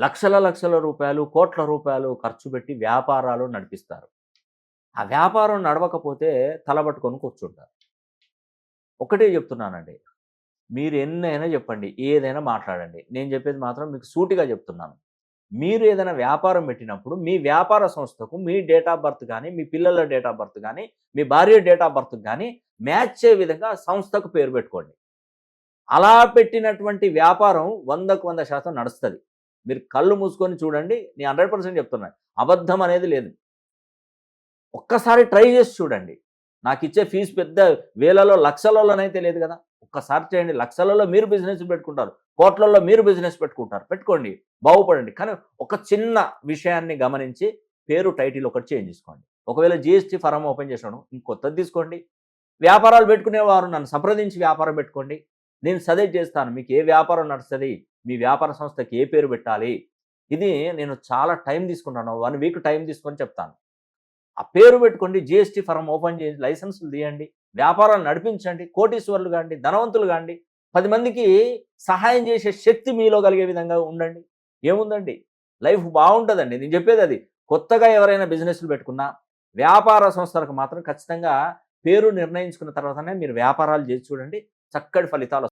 లక్షల లక్షల రూపాయలు, కోట్ల రూపాయలు ఖర్చు పెట్టి వ్యాపారాలు నడిపిస్తారు. ఆ వ్యాపారం నడవకపోతే తలబట్టుకొని కూర్చుంటారు. ఒకటే చెప్తున్నానండి. మీరు ఎన్నైనా చెప్పండి. ఏదైనా మాట్లాడండి. నేను చెప్పేది మాత్రం మీకు సూటిగా చెప్తున్నాను. మీరు ఏదైనా వ్యాపారం పెట్టినప్పుడు మీ వ్యాపార సంస్థకు మీ డేట్ ఆఫ్ బర్త్ గాని, మీ పిల్లల డేట్ ఆఫ్ బర్త్ గాని, మీ భార్య డేట్ ఆఫ్ బర్త్ గాని మ్యాచ్ అయ్యే విధంగా సంస్థకు పేరు పెట్టుకోండి. అలా పెట్టినటువంటి వ్యాపారం 100కు 100% నడుస్తది. మీరు కళ్ళు మూసుకొని చూడండి. నేను 100% చెప్తున్నా. అబద్ధం అనేది లేదు. ఒక్కసారి ట్రై చేసి చూడండి. నాకిచ్చే ఫీజు పెద్ద వేలలో, లక్షలలోనైతే లేదు కదా! ఒక్కసారి చేయండి. లక్షలలో మీరు బిజినెస్ పెట్టుకుంటారు. కోట్లల్లో మీరు బిజినెస్ పెట్టుకుంటారు. పెట్టుకోండి. బాగుపడండి. కానీ ఒక చిన్న విషయాన్ని గమనించి పేరు, టైటిల్ ఒకటి చేంజ్ చేసుకోండి. ఒకవేళ జీఎస్టీ ఫారం ఓపెన్ చేసాను ఇంకొత్తది తీసుకోండి. వ్యాపారాలు పెట్టుకునేవారు నన్ను సంప్రదించి వ్యాపారం పెట్టుకోండి. నేను సజెస్ట్ చేస్తాను. మీకు ఏ వ్యాపారం నడుస్తది? మీ వ్యాపార సంస్థకి ఏ పేరు పెట్టాలి? ఇది నేను చాలా టైం తీసుకుంటాను. 1 వీక్ టైం తీసుకొని చెప్తాను. ఆ పేరు పెట్టుకోండి. జీఎస్టీ ఫారం ఓపెన్ చేయండి. లైసెన్సులు తీయండి. వ్యాపారాలు నడిపించండి. కోటీశ్వరులు గాండి, ధనవంతులు గాండి. 10 మందికి సహాయం చేసే శక్తి మీలో కలిగే విధంగా ఉండండి. ఏముందండి? లైఫ్ బావుంటదండి. నేను చెప్పేదది. కొత్తగా ఎవరైనా బిజినెస్‌లు పెట్టుకున్నా, వ్యాపార సంస్థలకు మాత్రం ఖచ్చితంగా పేరు నిర్ణయించుకున్న తర్వాతనే మీరు వ్యాపారాలు చేసి చూడండి. చక్కటి ఫలితాలు